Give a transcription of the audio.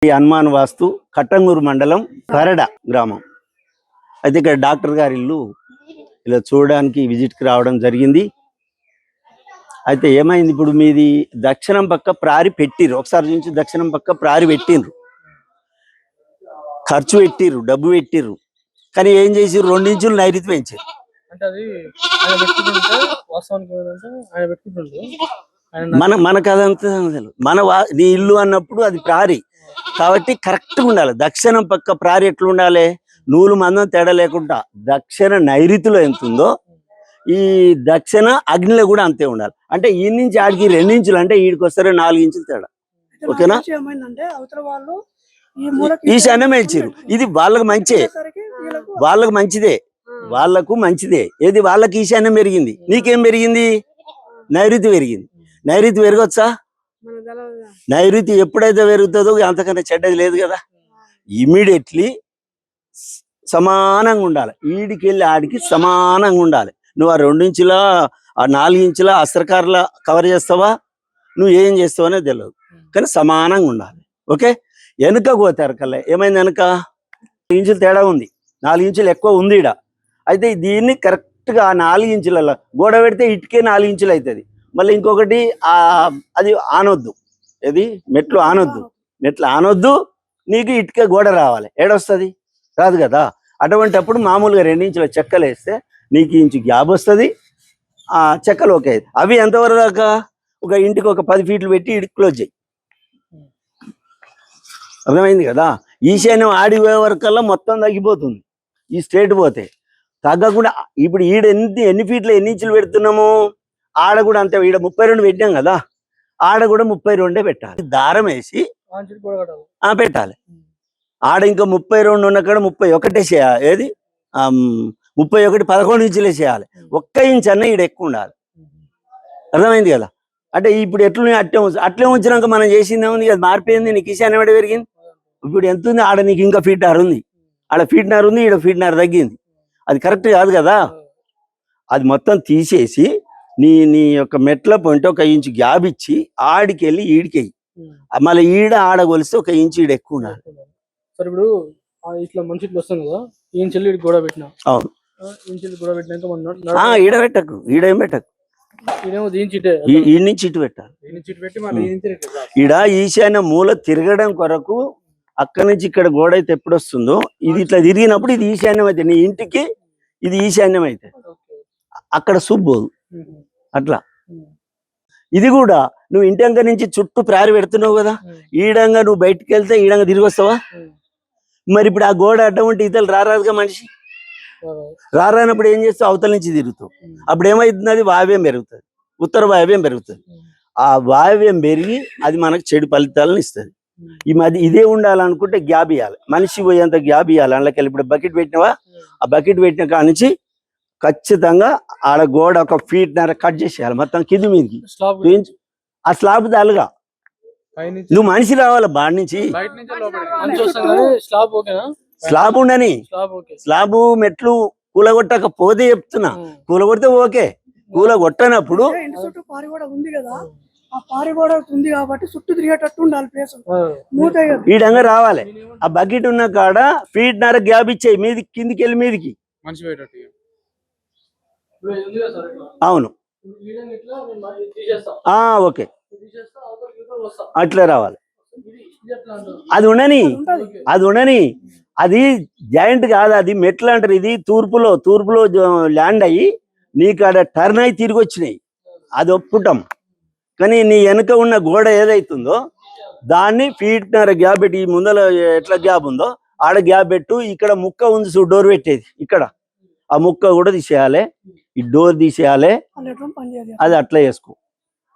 హనుమాన్ వాస్తు కట్టంగూరు మండలం కరడ గ్రామం. అయితే ఇక్కడ డాక్టర్ గారి ఇల్లు ఇలా చూడడానికి విజిట్కి రావడం జరిగింది. అయితే ఏమైంది, ఇప్పుడు మీది దక్షిణం పక్క ప్రారి పెట్టిర్రు, ఒకసారి నుంచి దక్షిణం పక్క ప్రారి పెట్టిండ్రు, ఖర్చు పెట్టిర్రు, డబ్బు పెట్టిర్రు, కానీ ఏం చేసిర్రు, 2 ఇంచులు నైరుతి పెంచారు. మనకు అదంతా నీ ఇల్లు అన్నప్పుడు అది ప్రారి కాబట్టి కరెక్ట్గా ఉండాలి. దక్షిణం పక్క ప్రారి ఎట్లా ఉండాలి, నూలు మందం తేడా లేకుండా దక్షిణ నైరుతిలో ఎంత ఉందో ఈ దక్షిణ అగ్నిలో కూడా అంతే ఉండాలి. అంటే ఈ నుంచి ఆడికి 2 ఇంచులు అంటే ఈడికి వస్తారే 4 ఇంచులు తేడా. ఓకేనా? ఈశాన్యం ఇచ్చిర్రు, ఇది వాళ్ళకి మంచిదే, వాళ్ళకు మంచిదే, వాళ్ళకు మంచిదే. ఏది వాళ్ళకి ఈశాన్యం పెరిగింది, నీకేం పెరిగింది, నైరుతి పెరిగింది. నైరుతి పెరగొచ్చా? నైరుతి ఎప్పుడైతే పెరుగుతుందో అంతకన్నా చెడ్డది లేదు కదా. ఇమీడియట్లీ సమానంగా ఉండాలి, ఈడికి వెళ్ళి ఆడికి సమానంగా ఉండాలి. నువ్వు ఆ 2 ఇంచుల ఆ 4 ఇంచుల అస్త్రకారుల కవర్ చేస్తావా, నువ్వు ఏం చేస్తావు అనేది తెలియదు, కానీ సమానంగా ఉండాలి. ఓకే? వెనుక పోతారు కల్లా ఏమైంది, వెనుక 4 ఇంచులు తేడా ఉంది, 4 ఇంచులు ఎక్కువ ఉంది ఈడ. అయితే దీన్ని కరెక్ట్గా ఆ 4 ఇంచులలో గోడ పెడితే ఇటుకే 4 ఇంచులు అవుతుంది. మళ్ళీ ఇంకొకటి అది ఆనొద్దు, ఏది మెట్లు ఆనొద్దు, మెట్లు ఆనొద్దు, నీకు ఇటుక గోడ రావాలి. ఏడొస్తుంది, రాదు కదా. అటువంటిప్పుడు మామూలుగా 2 ఇంచుల చెక్కలు వేస్తే నీకు ఇంచు గ్యాప్ వస్తుంది, ఆ చెక్కలు ఓకే. అవి ఎంతవరకు దాకా, ఒక ఇంటికి ఒక 10 ఫీట్లు పెట్టి ఇటుక క్లోజ్ చేయి. అర్థమైంది కదా. ఈశాన్యం ఆడిపోయే వరకల్లా మొత్తం తగ్గిపోతుంది, ఈ స్ట్రేట్ పోతే తగ్గకుండా. ఇప్పుడు ఈడ ఎన్ని ఫీట్లు ఎన్ని ఇంచులు పెడుతున్నాము, ఆడ కూడా అంతే. ఈడ 32 పెట్టాం కదా, ఆడ కూడా 32 పెట్టాలి. దారం వేసి పెట్టాలి. ఆడ ఇంకా 32 ఉన్న కాడ 31 చేయాలి. ఏది 31 11 ఇంచులే చేయాలి. 1 ఇంచ్ అన్న ఈడ ఎక్కువ ఉండాలి. అర్థమైంది కదా. అంటే ఇప్పుడు ఎట్లా అట్లే ఉంచినాక మనం చేసింది ఏముంది, అది మారిపోయింది. నీకు ఈశాన్యం ఎడ పెరిగింది, ఇప్పుడు ఎంత ఉంది, ఆడ నీకు ఇంకా ఫీట్నర ఉంది, ఆడ ఫీట్నర ఉంది, ఈడ ఫీట్నర తగ్గింది. అది కరెక్ట్ కాదు కదా. అది మొత్తం తీసేసి నీ యొక్క మెట్ల పొంటి 1 ఇంచు గ్యాప్ ఇచ్చి ఆడికి వెళ్ళి ఈడికెయ్యి. మళ్ళీ ఈడ ఆడ కొలిస్తే 1 ఇంచు ఈడ ఎక్కువ ఉండాలి. ఇప్పుడు ఇట్లా మంచి ఇట్లా వస్తుంది కదా, ఈ ఇంచెల్లి గోడ పెట్టినా. అవును, గోడ పెట్టినాక ఈడ పెట్టకు, ఈడేం పెట్టకు, ఈ నుంచి ఇటు పెట్టాలి. ఈడ ఈశాన్య మూల తిరగడం కొరకు అక్కడి నుంచి ఇక్కడ గోడ అయితే ఎప్పుడు వస్తుందో ఇది ఇట్లా తిరిగినప్పుడు ఇది ఈశాన్యం అయితే, నీ ఇంటికి ఇది ఈశాన్యం అయితే అక్కడ సుబ్బోదు. అట్లా ఇది కూడా నువ్వు ఇంటంగా నుంచి చుట్టూ ప్రారి పెడుతున్నావు కదా, ఈడంగా నువ్వు బయటికి వెళ్తే ఈడంగా తిరిగి వస్తావా. మరి ఇప్పుడు ఆ గోడ అడ్డం ఉంటే ఇతలు రారాదుగా, మనిషి రారానప్పుడు ఏం చేస్తావు, అవతల నుంచి తిరుగుతావు. అప్పుడు ఏమవుతుంది, అది వాయవ్యం పెరుగుతుంది, ఉత్తర వాయవ్యం పెరుగుతుంది. ఆ వాయవ్యం పెరిగి అది మనకు చెడు ఫలితాలను ఇస్తుంది. ఈ మధ్య ఇదే ఉండాలనుకుంటే గ్యాప్ ఇవ్వాలి, మనిషి పోయేంత గ్యాప్ ఇవ్వాలి. అందులోకి ఇప్పుడు బకెట్ పెట్టినవా, ఆ బకెట్ పెట్టిన కాడ నుంచి ఖచ్చితంగా ఆడ గోడ 1 ఫీట్నర కట్ చేసేయాలి మొత్తం కింది మీదకి. ఆ స్లాబ్ దాలుగా నువ్వు మనిషి రావాలి బాడి నుంచి. స్లాబ్ ఉండని, స్లాబ్ మెట్లు కూలగొట్టకపోతే చెప్తున్నా, కూలగొడితే ఓకే. కూలగొట్టనప్పుడు ఈడంగా రావాలి. ఆ బకెట్ ఉన్న కాడ ఫీట్నర గ్యాప్ ఇచ్చేయి, మీది కిందికి వెళ్ళి మీదికి. అవును, ఓకే, అట్లా రావాలి. అది ఉండని, అది ఉండని, అది జాయింట్ కాదు, అది మెట్లు అంటారు. ఇది తూర్పులో ల్యాండ్ అయ్యి నీకు ఆడ టర్న్ అయి తిరిగి వచ్చినాయి, అది ఒప్పుకుంటాం. కానీ నీ వెనుక ఉన్న గోడ ఏదైతుందో దాన్ని ఫీట్నర గ్యాప్ పెట్టి, ముందర ఎట్లా గ్యాప్ ఉందో ఆడ గ్యాప్ పెట్టు. ఇక్కడ ముక్క ఉంది చూడు, డోర్ పెట్టేది, ఇక్కడ ఆ ముక్క కూడా తీసేయాలి, ఈ డోర్ తీసేయాలి. అది అట్లా చేసుకో.